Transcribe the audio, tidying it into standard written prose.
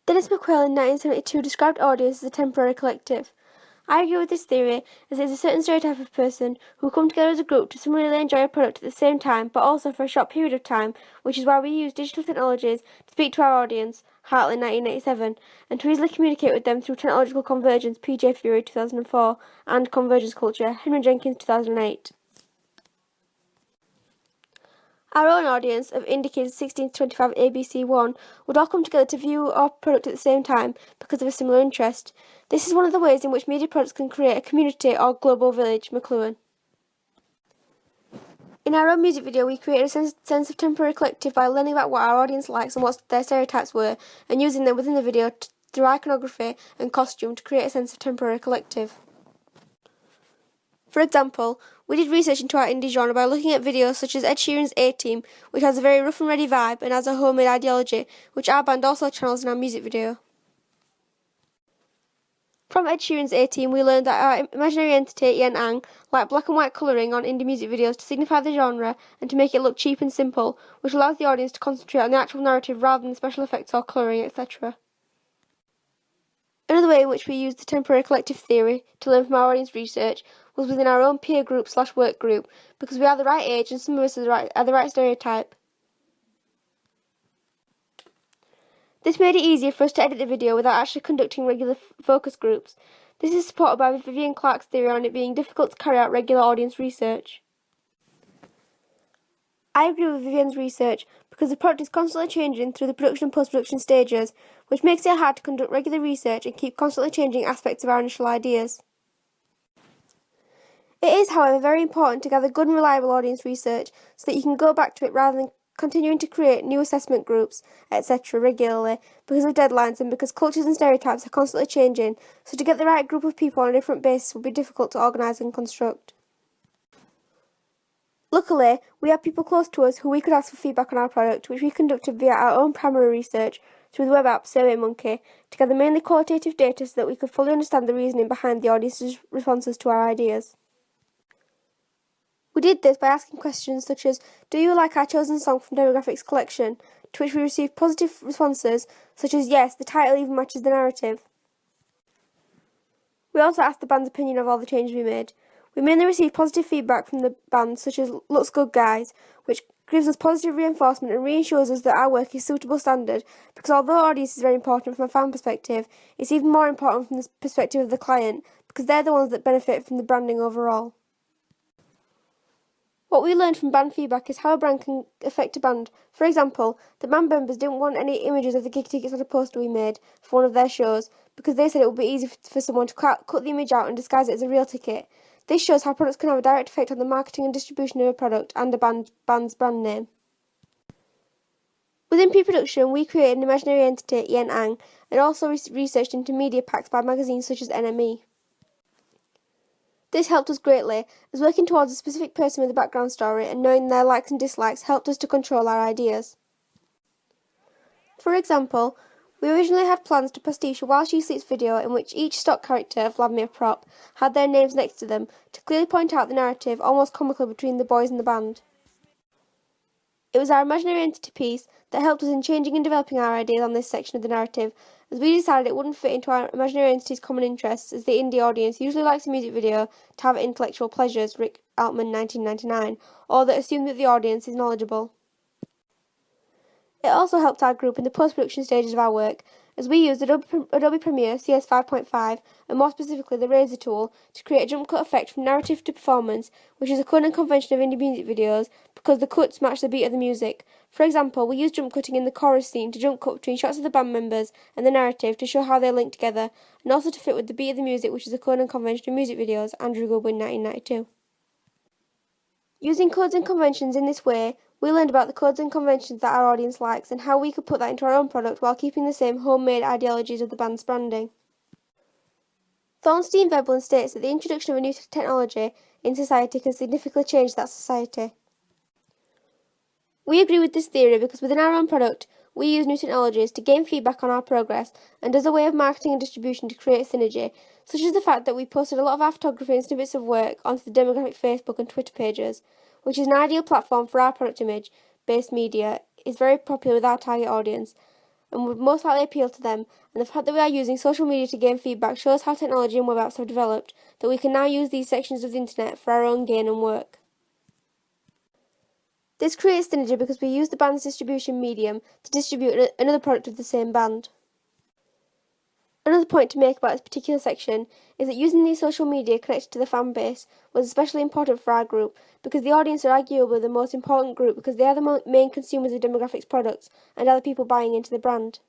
Dennis McQuail in 1972 described audience as a temporary collective. I agree with this theory, as it is a certain stereotype of person who come together as a group to similarly enjoy a product at the same time, but also for a short period of time, which is why we use digital technologies to speak to our audience, Hartley 1987, and to easily communicate with them through technological convergence, PJ Fury 2004, and convergence culture, Henry Jenkins 2008. Our own audience of indicated 16 to 25 ABC1 would all come together to view our product at the same time because of a similar interest. This is one of the ways in which media products can create a community or global village, McLuhan. In our own music video, we created a sense of temporary collective by learning about what our audience likes and what their stereotypes were, and using them within the video through iconography and costume to create a sense of temporary collective. For example, we did research into our indie genre by looking at videos such as Ed Sheeran's A-Team, which has a very rough and ready vibe and has a homemade ideology, which our band also channels in our music video. From Ed Sheeran's A-Team, we learned that our imaginary entity, Yen Ang, liked black and white colouring on indie music videos to signify the genre and to make it look cheap and simple, which allows the audience to concentrate on the actual narrative rather than the special effects or colouring, etc. Another way in which we used the temporary collective theory to learn from our audience research was within our own peer group/work group, because we are the right age and some of us are the right stereotype. This made it easier for us to edit the video without actually conducting regular focus groups. This is supported by Vivian Clark's theory on it being difficult to carry out regular audience research. I agree with Vivian's research because the product is constantly changing through the production and post-production stages, which makes it hard to conduct regular research and keep constantly changing aspects of our initial ideas. It is, however, very important to gather good and reliable audience research so that you can go back to it rather than continuing to create new assessment groups, etc. regularly because of deadlines and because cultures and stereotypes are constantly changing, so to get the right group of people on a different basis will be difficult to organise and construct. Luckily, we have people close to us who we could ask for feedback on our product, which we conducted via our own primary research through the web app SurveyMonkey to gather mainly qualitative data so that we could fully understand the reasoning behind the audience's responses to our ideas. We did this by asking questions such as, do you like our chosen song from Demographics collection? To which we received positive responses such as, yes, the title even matches the narrative. We also asked the band's opinion of all the changes we made. We mainly received positive feedback from the band such as looks good guys, which gives us positive reinforcement and reassures us that our work is suitable standard, because although audience is very important from a fan perspective, it's even more important from the perspective of the client, because they're the ones that benefit from the branding overall. What we learned from band feedback is how a brand can affect a band. For example, the band members didn't want any images of the gig tickets on a poster we made for one of their shows because they said it would be easy for someone to cut the image out and disguise it as a real ticket. This shows how products can have a direct effect on the marketing and distribution of a product and a band's brand name. Within pre-production, we created an imaginary entity, Yen Ang, and also researched into media packs by magazines such as NME. This helped us greatly, as working towards a specific person with a background story and knowing their likes and dislikes helped us to control our ideas. For example, we originally had plans to pastiche a While She Sleeps video in which each stock character of Vladimir Prop had their names next to them to clearly point out the narrative, almost comically, between the boys and the band. It was our imaginary entity piece that helped us in changing and developing our ideas on this section of the narrative, as we decided it wouldn't fit into our imaginary entity's common interests, as the indie audience usually likes a music video to have intellectual pleasures, Rick Altman 1999, or that assume that the audience is knowledgeable. It also helped our group in the post-production stages of our work, as we used Adobe Premiere CS 5.5, and more specifically the Razor tool, to create a jump cut effect from narrative to performance, which is a common convention of indie music videos, because the cuts match the beat of the music. For example, we used jump cutting in the chorus scene to jump cut between shots of the band members and the narrative to show how they link together, and also to fit with the beat of the music, which is a common convention of music videos, Andrew Goodwin 1992. Using codes and conventions in this way, we learned about the codes and conventions that our audience likes and how we could put that into our own product while keeping the same homemade ideologies of the band's branding. Thornstein Veblen states that the introduction of a new technology in society can significantly change that society. We agree with this theory because within our own product, we use new technologies to gain feedback on our progress and as a way of marketing and distribution to create synergy, such as the fact that we posted a lot of our photography and snippets of work onto the Demographic Facebook and Twitter pages, which is an ideal platform for our product image-based media, is very popular with our target audience, and would most likely appeal to them, and the fact that we are using social media to gain feedback shows how technology and web apps have developed, that we can now use these sections of the internet for our own gain and work. This creates synergy because we use the band's distribution medium to distribute another product of the same band. Another point to make about this particular section is that using these social media connected to the fan base was especially important for our group, because the audience are arguably the most important group because they are the main consumers of demographics products and are the people buying into the brand.